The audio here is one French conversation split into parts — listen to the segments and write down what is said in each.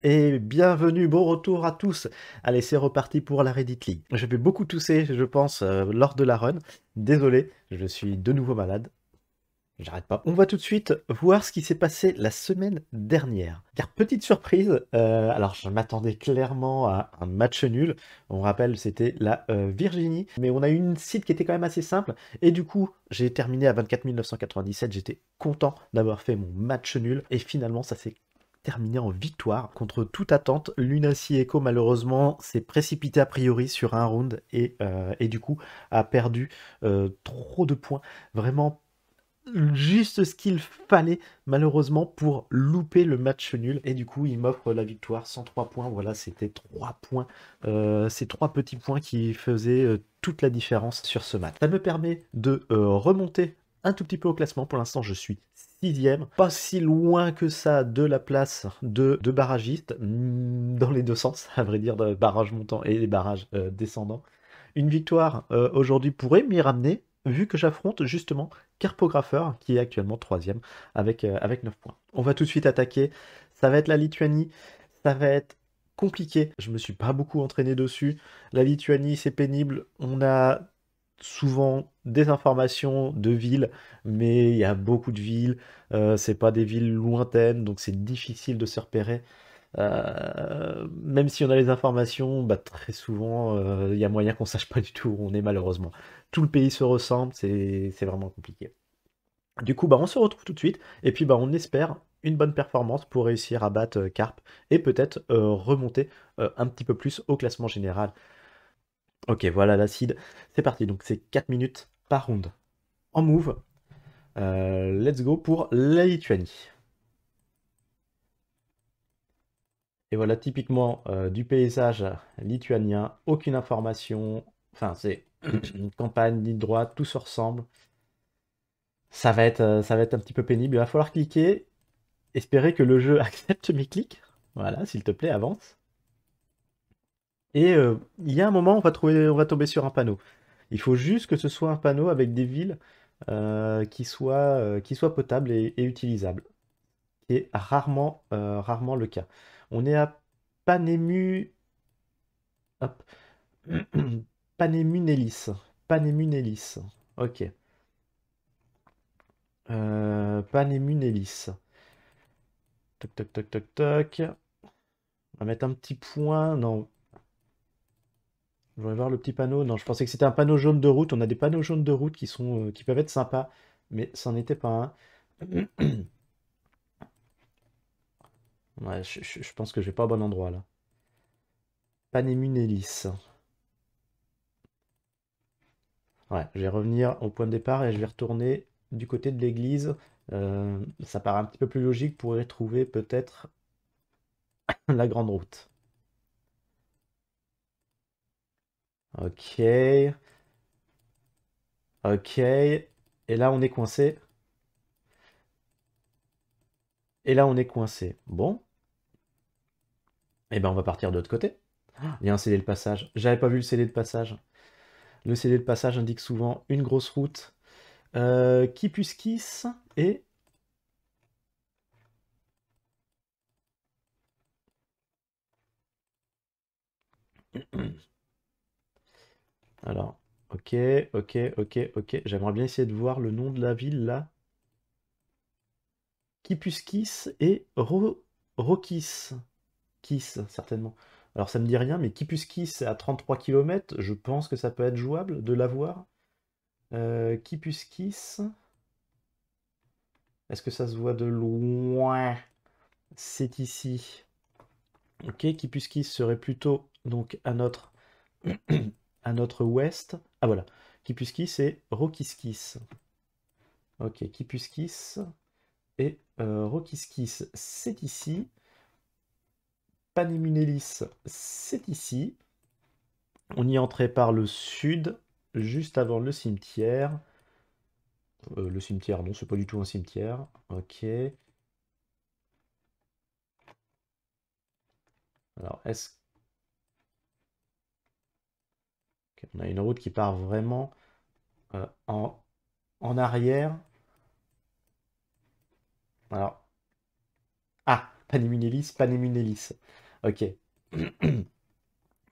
Et bienvenue, bon retour à tous. Allez, c'est reparti pour la Reddit League. Je vais beaucoup tousser, je pense, lors de la run. Désolé, je suis de nouveau malade. J'arrête pas. On va tout de suite voir ce qui s'est passé la semaine dernière. Car petite surprise, alors je m'attendais clairement à un match nul. On rappelle, c'était la Virginie. Mais on a eu une seed qui était quand même assez simple. Et du coup, j'ai terminé à 24 997. J'étais content d'avoir fait mon match nul. Et finalement, ça s'est terminé en victoire contre toute attente. Lunacy Echo malheureusement s'est précipité a priori sur un round et du coup a perdu trop de points. Vraiment juste ce qu'il fallait malheureusement pour louper le match nul et du coup il m'offre la victoire 103 points. Voilà, c'était 3 points, ces 3 petits points qui faisaient toute la différence sur ce match. Ça me permet de remonter un tout petit peu au classement. Pour l'instant je suis 6ème, pas si loin que ça de la place de barragiste, dans les deux sens à vrai dire, de barrage montant et les barrages descendants. Une victoire aujourd'hui pourrait m'y ramener, vu que j'affronte justement Carpographeur, qui est actuellement 3ème avec 9 points. On va tout de suite attaquer. Ça va être la Lituanie. Ça va être compliqué. Je me suis pas beaucoup entraîné dessus. La Lituanie, c'est pénible. On a souvent des informations de villes, mais il y a beaucoup de villes. C'est pas des villes lointaines, donc c'est difficile de se repérer. Même si on a les informations, bah, très souvent, il y a moyen qu'on sache pas du tout où on est malheureusement. Tout le pays se ressemble, c'est vraiment compliqué. Du coup, bah, on se retrouve tout de suite, et puis bah, on espère une bonne performance pour réussir à battre Carp, et peut-être remonter un petit peu plus au classement général. Ok, voilà l'acide, c'est parti, donc c'est 4 minutes par round. En move, let's go pour la Lituanie. Et voilà, typiquement du paysage lituanien, aucune information. Enfin, c'est une campagne, ligne droite, tout se ressemble. Ça va être un petit peu pénible. Il va falloir cliquer, espérer que le jeu accepte mes clics. Voilà, s'il te plaît, avance. Et il y a un moment, on va tomber sur un panneau. Il faut juste que ce soit un panneau avec des villes qui soient potables et utilisables. Qui est rarement le cas. On est à Panemu. Hop. Panemunellis. Panemunellis. Ok. Panemunellis. Toc, toc, toc, toc, toc. On va mettre un petit point. Non. Je vais voir le petit panneau. Non, je pensais que c'était un panneau jaune de route. On a des panneaux jaunes de route qui peuvent être sympas, mais ça n'en était pas un. Ouais, je pense que je vais pas au bon endroit là. Panemunellis. Ouais, je vais revenir au point de départ et je vais retourner du côté de l'église. Ça paraît un petit peu plus logique pour y trouver peut-être la grande route. Ok, ok. Et là, on est coincé. Et là, on est coincé. Bon, et ben on va partir de l'autre côté. Il y a un scellé de passage. J'avais pas vu le scellé de passage. Le scellé de passage indique souvent une grosse route. Kipuskis et... Alors, ok, ok, ok, ok. J'aimerais bien essayer de voir le nom de la ville là. Kipuskis et Rokis. Kiss, certainement. Alors ça me dit rien, mais Kipuskis c'est à 33 km. Je pense que ça peut être jouable de l'avoir. Kipuskis. Est-ce que ça se voit de loin? C'est ici. Ok, Kipuskis serait plutôt donc à notre ouest. Ah voilà. Kipuskis c'est Rokiskis. Ok, Kipuskis et Rokiskis c'est ici. Panemunellis c'est ici. On y entrait par le sud, juste avant le cimetière. Le cimetière, non, c'est pas du tout un cimetière. Ok. Alors, est-ce qu'on a une route qui part vraiment euh, en, en arrière? Alors, ah! Panemunellis, Panemunellis. Ok.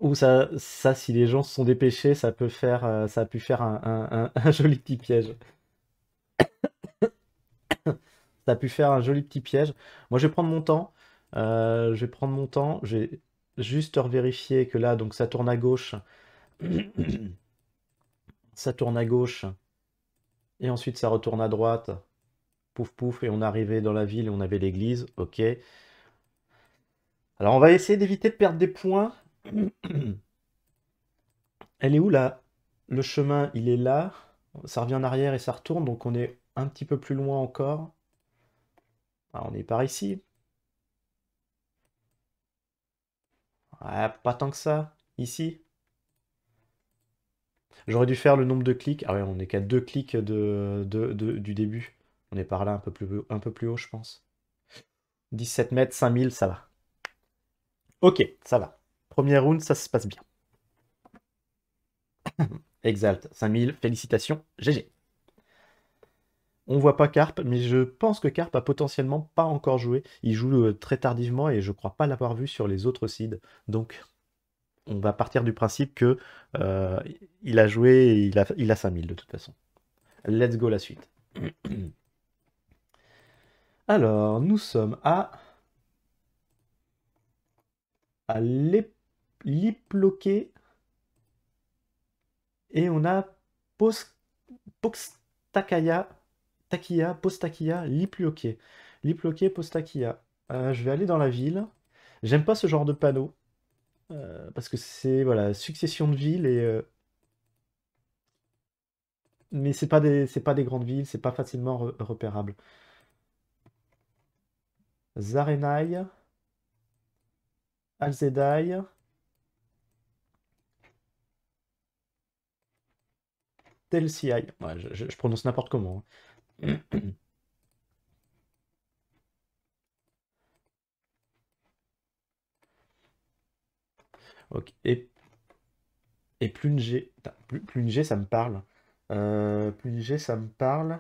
Ou ça, si les gens se sont dépêchés, ça a pu faire un joli petit piège. Ça a pu faire un joli petit piège. Moi, je vais prendre mon temps. Je vais prendre mon temps. Je vais juste revérifier que là, donc ça tourne à gauche. Ça tourne à gauche. Et ensuite, ça retourne à droite. Pouf, pouf. Et on arrivait dans la ville et on avait l'église. Ok. Alors, on va essayer d'éviter de perdre des points. Elle est où là? Le chemin, il est là. Ça revient en arrière et ça retourne. Donc, on est un petit peu plus loin encore. Ah, on est par ici. Ouais, pas tant que ça. Ici. J'aurais dû faire le nombre de clics. Ah ouais, on est qu'à 2 clics du début. On est par là un peu plus haut, je pense. 17 mètres, 5000, ça va. Ok, ça va. Premier round, ça se passe bien. Exalt, 5000, félicitations, GG. On voit pas Carp, mais je pense que Carp a potentiellement pas encore joué. Il joue très tardivement et je crois pas l'avoir vu sur les autres seeds. Donc, on va partir du principe que euh, il a joué et il a 5000 de toute façon. Let's go la suite. Alors, nous sommes à Liploquet et on a Pos- Poxtakaya, Takia, Postakia, Liploquet. Liploquet, Postakia. Je vais aller dans la ville. J'aime pas ce genre de panneau parce que c'est voilà succession de villes et mais c'est pas des grandes villes, c'est pas facilement repérable. Zarenai, Alzedai, Telsiai. Ouais, je prononce n'importe comment, hein. Ok. Et Plungé. Putain, Plungé, ça me parle. Plungé, ça me parle.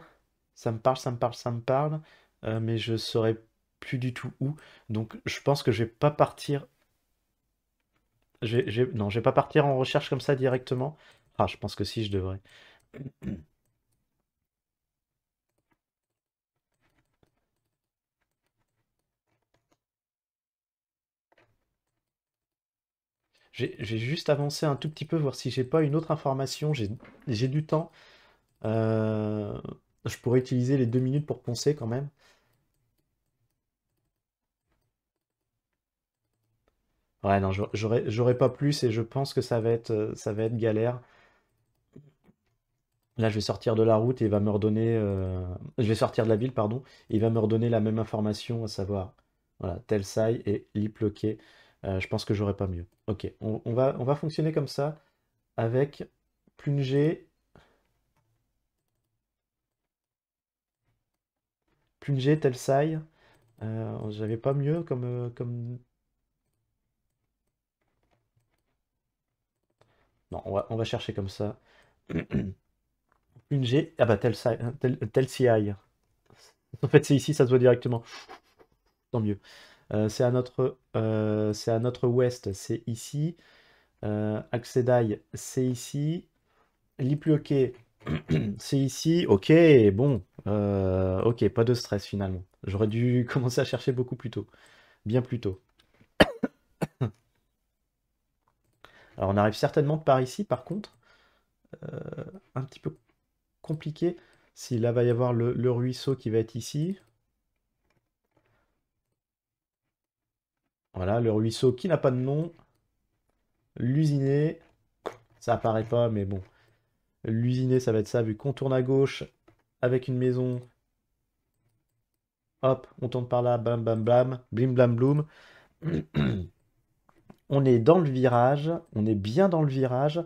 Ça me parle, ça me parle, ça me parle. Mais je saurais plus du tout où. Donc je pense que je vais pas partir. Non, je vais pas partir en recherche comme ça directement. Ah, je pense que si, je devrais. J'ai juste avancé un tout petit peu, voir si j'ai pas une autre information. J'ai du temps. Euh, je pourrais utiliser les 2 minutes pour poncer quand même. Ouais, non, j'aurais pas plus et je pense que ça va être galère. Là, je vais sortir de la route et il va me redonner. Je vais sortir de la ville, pardon. Et il va me redonner la même information, à savoir, voilà, Telsai et Liploquet. Je pense que j'aurai pas mieux. Ok, on va fonctionner comme ça avec Plungé, Plungé, Telsai. J'avais pas mieux comme. Non, on va chercher comme ça. Plungé. Ah bah, Telsai, Telsiai. En fait, c'est ici, ça se voit directement. Tant mieux. C'est à notre ouest, c'est ici. Axedai, c'est ici. Lipioke, c'est ici. Ok, bon. Ok, pas de stress finalement. J'aurais dû commencer à chercher beaucoup plus tôt. Bien plus tôt. Alors on arrive certainement par ici, par contre. Un petit peu compliqué. Si là va y avoir le ruisseau qui va être ici. Voilà, le ruisseau qui n'a pas de nom. L'usiné. Ça apparaît pas, mais bon. L'usiné, ça va être ça, vu qu'on tourne à gauche avec une maison. Hop, on tourne par là, bam bam bam, blim blam bloum. On est dans le virage, on est bien dans le virage.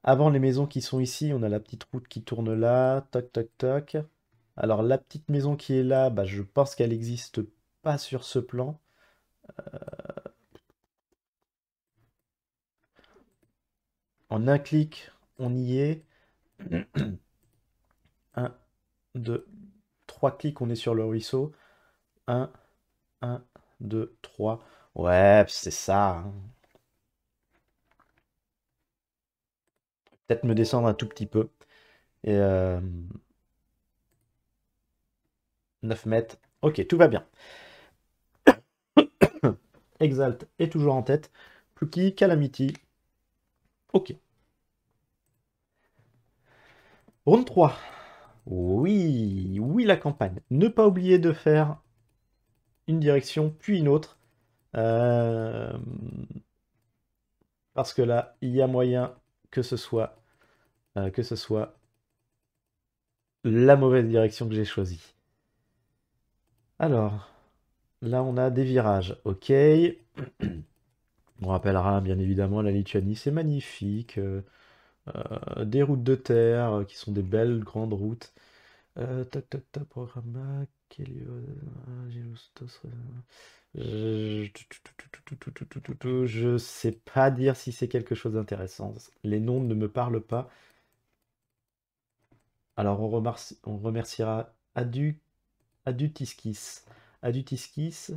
Avant les maisons qui sont ici, on a la petite route qui tourne là, toc toc toc. Alors la petite maison qui est là, bah, je pense qu'elle n'existe pas sur ce plan. En un clic, on y est. Un, deux, trois clics, on est sur le ruisseau. Un. 1, 2, 3. Ouais, c'est ça, hein. Peut-être me descendre un tout petit peu. Et 9 mètres. Ok, tout va bien. Exalt est toujours en tête. Plucky, Calamity. Ok. Round 3. Oui, oui la campagne. Ne pas oublier de faire une direction puis une autre. Euh, Parce que là, il y a moyen que ce soit la mauvaise direction que j'ai choisie. Alors, là on a des virages. Ok. On rappellera bien évidemment la Lituanie, c'est magnifique. Des routes de terre qui sont des belles grandes routes. Programma, Gelustos, je sais pas dire si c'est quelque chose d'intéressant. Les noms ne me parlent pas. Alors on remerciera Adutiskis. Adutiskis,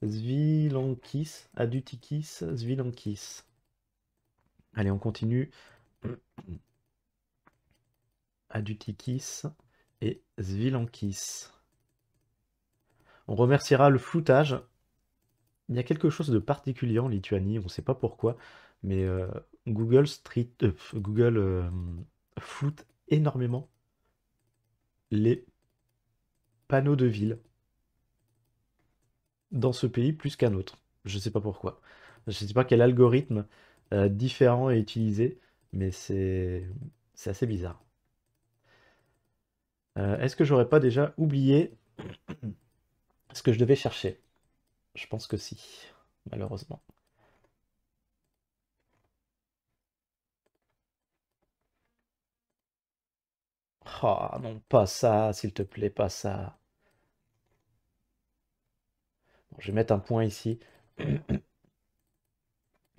Svilankis, Adutikis, Svilankis. Allez, on continue. Adutikis et Svilankis. On remerciera le floutage. Il y a quelque chose de particulier en Lituanie, on ne sait pas pourquoi, mais Google floute énormément les panneaux de ville dans ce pays plus qu'un autre. Je ne sais pas pourquoi. Je ne sais pas quel algorithme différent est utilisé, mais c'est assez bizarre. Est-ce que j'aurais pas déjà oublié ce que je devais chercher? Je pense que si, malheureusement. Ah non, pas ça, s'il te plaît, pas ça. Bon, je vais mettre un point ici.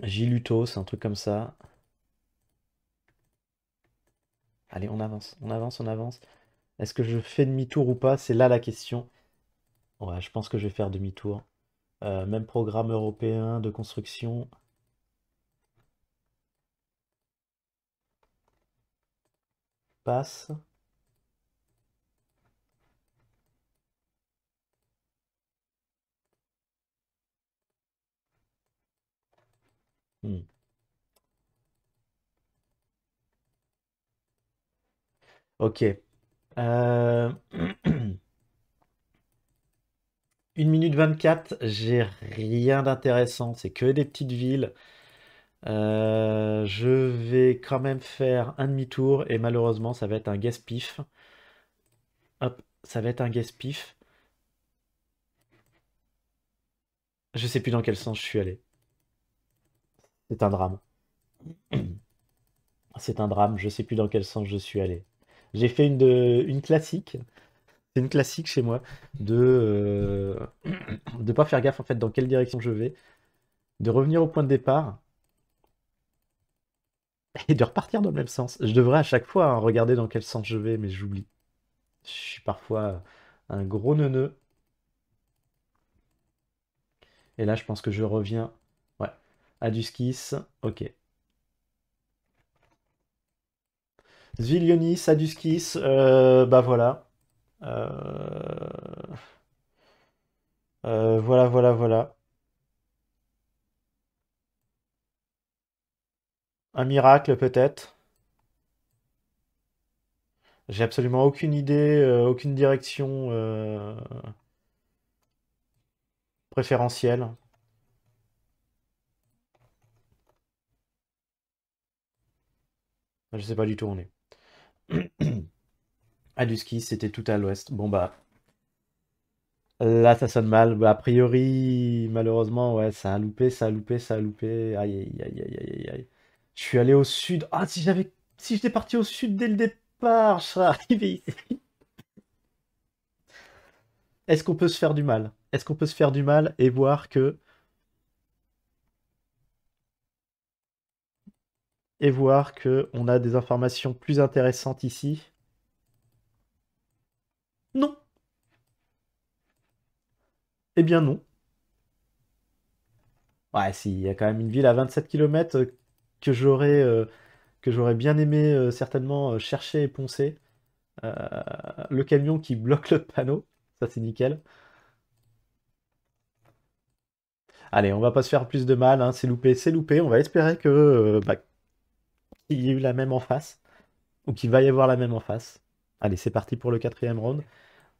Gilutos, un truc comme ça. Allez, on avance, on avance, on avance. Est-ce que je fais demi-tour ou pas? C'est là la question. Ouais, je pense que je vais faire demi-tour. Même programme européen de construction. Passe. Hmm. Ok. Euh, 1 minute 24, j'ai rien d'intéressant. C'est que des petites villes. Je vais quand même faire un demi-tour et malheureusement, ça va être un guess-pif. Hop, ça va être un guess-pif. Je sais plus dans quel sens je suis allé. C'est un drame. C'est un drame, je sais plus dans quel sens je suis allé. J'ai fait une classique, c'est une classique chez moi, de pas faire gaffe en fait dans quelle direction je vais, de revenir au point de départ et de repartir dans le même sens. Je devrais à chaque fois hein, regarder dans quel sens je vais, mais j'oublie. Je suis parfois un gros neuneu. Et là, je pense que je reviens. Ouais, à du skis. Ok. Zvilionis, à du skis. Bah voilà. Euh, voilà, voilà, voilà. Un miracle peut-être. J'ai absolument aucune idée, aucune direction préférentielle. Je sais pas du tout où on est. Ah, du ski, c'était tout à l'ouest. Bon bah, là ça sonne mal. Bah, a priori, malheureusement, ouais, ça a loupé, ça a loupé, ça a loupé. Aïe, aïe, aïe, aïe, aïe, aïe. Je suis allé au sud. Ah, si j'étais parti au sud dès le départ, je serais arrivé ici. Est-ce qu'on peut se faire du mal? Est-ce qu'on peut se faire du mal et voir que on a des informations plus intéressantes ici? Non. Eh bien non. Ouais, si, il y a quand même une ville à 27 km que j'aurais bien aimé certainement chercher et poncer. Euh, le camion qui bloque le panneau, ça c'est nickel. Allez, on va pas se faire plus de mal, hein, c'est loupé, c'est loupé. On va espérer que qu'il y ait eu la même en face, ou qu'il va y avoir la même en face. Allez, c'est parti pour le quatrième round.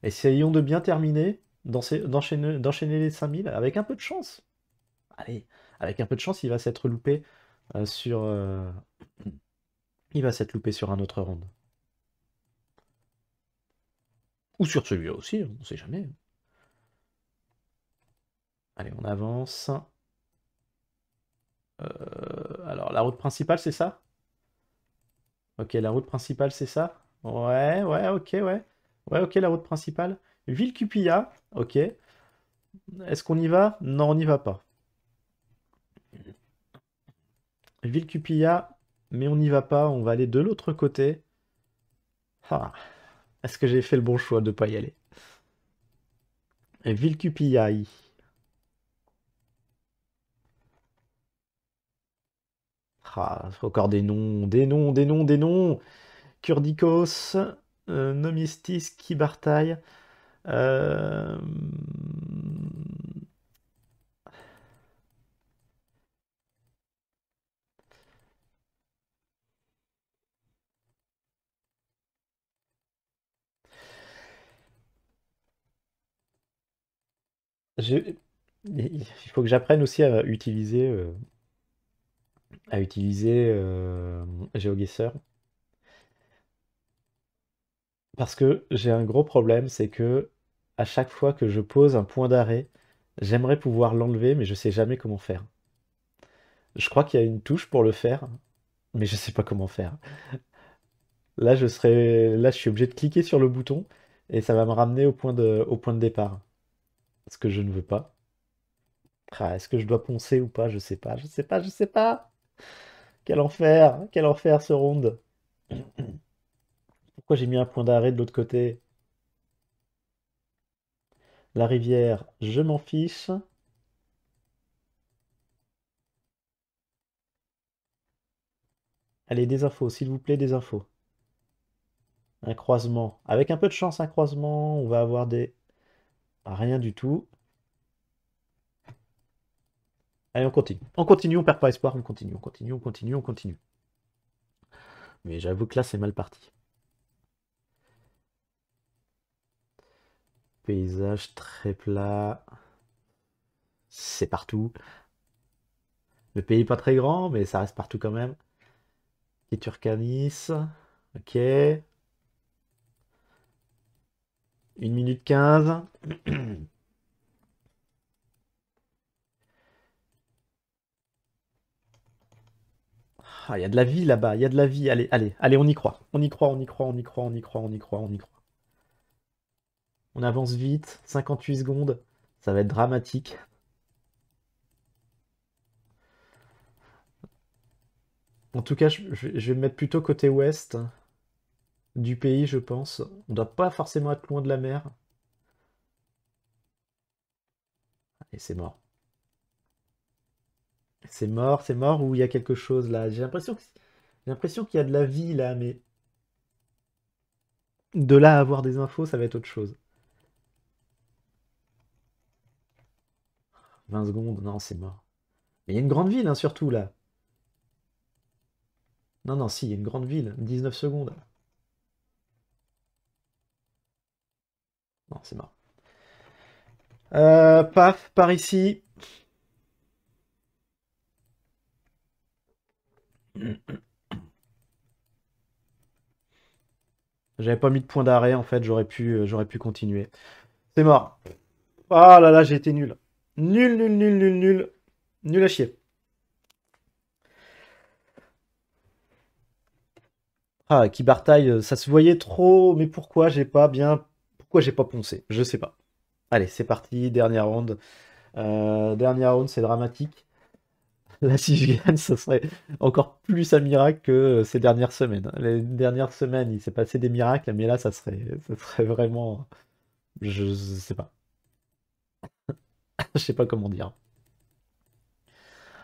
Essayons de bien terminer, d'enchaîner les 5000 avec un peu de chance. Allez, avec un peu de chance, il va s'être loupé sur, il va s'être loupé sur un autre round. Ou sur celui-là aussi, on sait jamais. Allez, on avance. Alors, la route principale, c'est ça? Ok, la route principale, c'est ça? Ouais, ouais, ok, ouais. Ouais, ok, la route principale. Ville Cupia, ok. Est-ce qu'on y va? Non, on n'y va pas. Ville Cupia, mais on n'y va pas, on va aller de l'autre côté. Ah, est-ce que j'ai fait le bon choix de ne pas y aller? Et Ville Cupia. Ah, encore des noms, des noms, des noms, des noms. Kurdikos, Nomistis, Kibartaï. Euh, je- Il faut que j'apprenne aussi à utiliser GeoGuessr. Parce que j'ai un gros problème, c'est que à chaque fois que je pose un point d'arrêt, j'aimerais pouvoir l'enlever, mais je sais jamais comment faire. Je crois qu'il y a une touche pour le faire, mais je sais pas comment faire. Là, je suis obligé de cliquer sur le bouton et ça va me ramener au point de départ. Ce que je ne veux pas. Ah, est-ce que je dois poncer ou pas? Je sais pas, je sais pas, je sais pas. Quel enfer ce round. Pourquoi j'ai mis un point d'arrêt de l'autre côté? La rivière, je m'en fiche. Allez, des infos, s'il vous plaît, des infos. Un croisement. Avec un peu de chance, un croisement, on va avoir des... Rien du tout. Allez, on continue. On continue, on perd pas espoir, on continue, on continue, on continue, on continue. Mais j'avoue que là, c'est mal parti. Paysage très plat. C'est partout. Le pays est pas très grand, mais ça reste partout quand même. Et Turcanis. Ok. 1 minute 15. Ah, il y a de la vie là-bas, il y a de la vie. Allez, allez, allez, on y croit. On y croit, on y croit, on y croit, on y croit, on y croit, on y croit. On avance vite, 58 secondes. Ça va être dramatique. En tout cas, je vais me mettre plutôt côté ouest du pays, je pense. On doit pas forcément être loin de la mer. Et c'est mort. C'est mort ou il y a quelque chose là. J'ai l'impression qu'il y a de la vie là, mais de là à avoir des infos, ça va être autre chose. 20 secondes, non, c'est mort. Mais il y a une grande ville, hein, surtout là. Non, non, si, il y a une grande ville. 19 secondes. Non, c'est mort. Paf, par ici. J'avais pas mis de point d'arrêt, en fait, j'aurais pu continuer. C'est mort. Ah là là, j'ai été nul. Nul, nul, nul, nul, nul. Nul à chier. Ah, qui bataille, ça se voyait trop, mais pourquoi j'ai pas poncé? Je sais pas. Allez, c'est parti, dernière round. Dernière round, c'est dramatique. Là, si je gagne, ce serait encore plus un miracle que ces dernières semaines. Les dernières semaines, il s'est passé des miracles, mais là, ça serait vraiment, je sais pas. Je sais pas comment dire.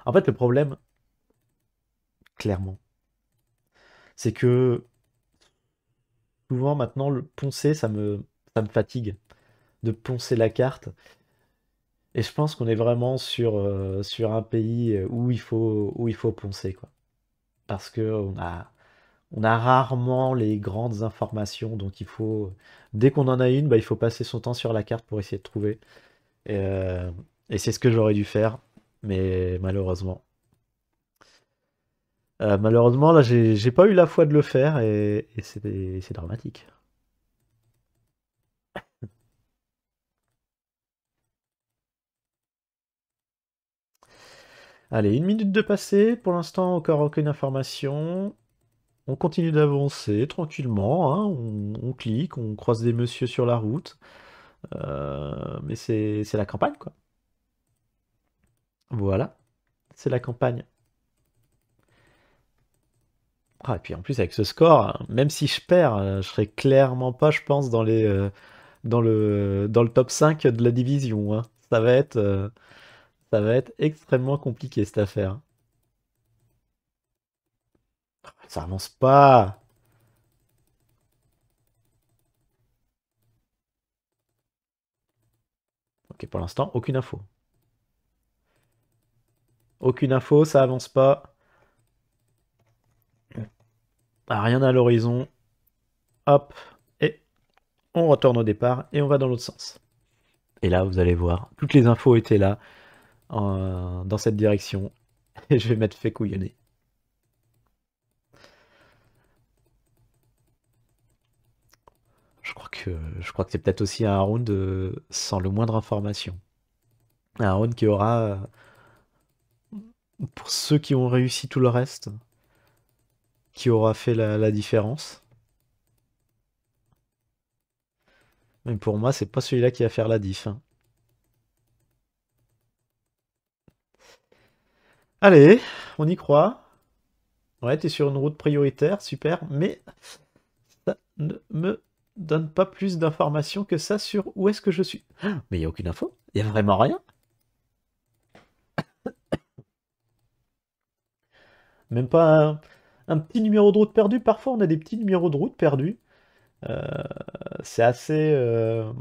En fait, le problème, clairement, c'est que souvent maintenant, le poncer, ça me fatigue de poncer la carte. Et je pense qu'on est vraiment sur un pays où il faut poncer, quoi. Parce que on a rarement les grandes informations, donc dès qu'on en a une, bah, il faut passer son temps sur la carte pour essayer de trouver. Et, euh, et c'est ce que j'aurais dû faire, mais malheureusement. Malheureusement, là, j'ai pas eu la foi de le faire et c'est dramatique. Allez, 1 minute de passé. Pour l'instant, encore aucune information. On continue d'avancer tranquillement, hein. On clique, on croise des messieurs sur la route. Mais c'est la campagne, quoi. Voilà, c'est la campagne. Ah, et puis en plus, avec ce score, hein, même si je perds, je serai clairement pas, je pense, dans le top 5 de la division, hein. Ça va être extrêmement compliqué cette affaire. Ça avance pas. Ok, pour l'instant, aucune info. Aucune info, ça avance pas. Ah, rien à l'horizon. Hop, et on retourne au départ et on va dans l'autre sens. Et là, vous allez voir, toutes les infos étaient là, dans cette direction. Et je vais m'être fait couillonner. Je crois que c'est peut-être aussi un round sans le moindre information. Un round qui aura, pour ceux qui ont réussi tout le reste, qui aura fait la différence. Mais pour moi, c'est pas celui-là qui va faire la diff, hein. Allez, on y croit. Ouais, t'es sur une route prioritaire, super, mais ça ne me donne pas plus d'informations que ça sur où est-ce que je suis. Ah, mais il n'y a aucune info, il n'y a vraiment rien. Même pas un petit numéro de route perdu. Parfois, on a des petits numéros de route perdus. Euh, c'est assez, euh,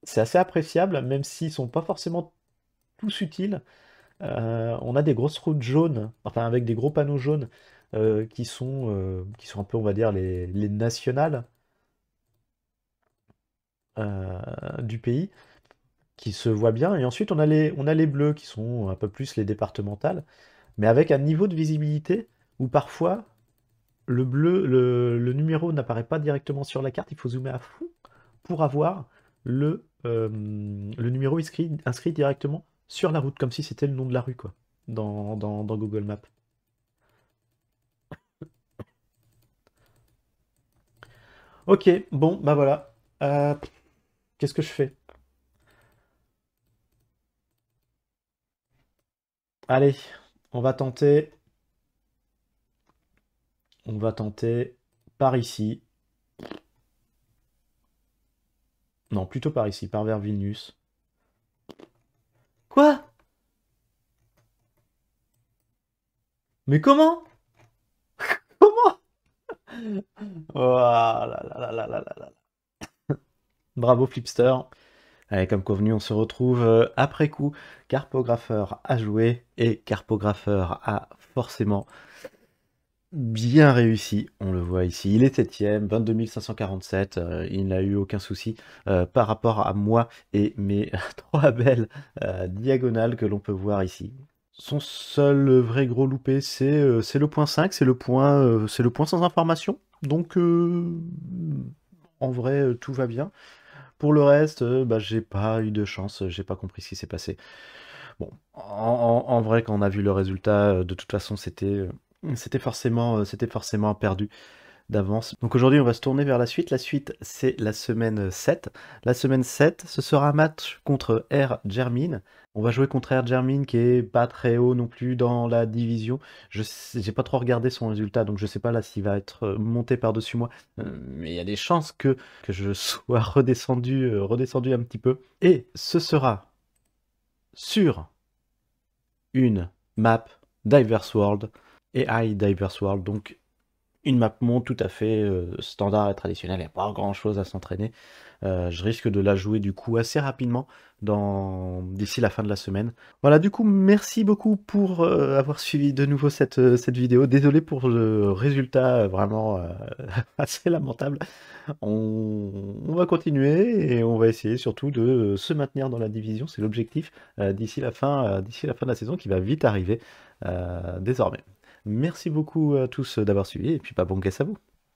c'est assez appréciable, même s'ils sont pas forcément tous utiles. On a des grosses routes jaunes, enfin avec des gros panneaux jaunes qui sont un peu, on va dire, les nationales du pays, qui se voient bien. Et ensuite, on a les bleus qui sont un peu plus les départementales, mais avec un niveau de visibilité où parfois le bleu, le numéro n'apparaît pas directement sur la carte, il faut zoomer à fond pour avoir le numéro inscrit directement sur la route, comme si c'était le nom de la rue, quoi, dans Google Maps. Ok, bon, bah voilà. Qu'est-ce que je fais? Allez, on va tenter, on va tenter par ici. Non, plutôt par ici, par vers Vilnius. Quoi? Mais comment? Comment? Oh là là là là là là là. Bravo Flipster. Allez, comme convenu, on se retrouve après coup. Carpographeur a joué et Carpographeur a forcément bien réussi. On le voit ici. Il est 7ème, 22 547. Il n'a eu aucun souci par rapport à moi et mes trois belles diagonales que l'on peut voir ici. Son seul vrai gros loupé, c'est le point 5, c'est le point sans information. Donc, en vrai, tout va bien. Pour le reste, bah, j'ai pas eu de chance, j'ai pas compris ce qui s'est passé. Bon, en vrai, quand on a vu le résultat, de toute façon, c'était forcément perdu d'avance. Donc aujourd'hui, on va se tourner vers la suite. La suite, c'est la semaine 7. La semaine 7, ce sera un match contre Air Germine. On va jouer contre Air Germine qui est pas très haut non plus dans la division. J'ai pas trop regardé son résultat, donc je sais pas là s'il va être monté par-dessus moi. Mais il y a des chances que je sois redescendu un petit peu. Et ce sera sur une map Diverse World, AI Diverse World, donc une map monde tout à fait standard et traditionnelle, il n'y a pas grand chose à s'entraîner. Je risque de la jouer du coup assez rapidement d'ici la fin de la semaine. Voilà, du coup, merci beaucoup pour avoir suivi de nouveau cette vidéo. Désolé pour le résultat vraiment assez lamentable. On va continuer et on va essayer surtout de se maintenir dans la division. C'est l'objectif d'ici la fin de la saison qui va vite arriver désormais. Merci beaucoup à tous d'avoir suivi et puis bon guess à vous.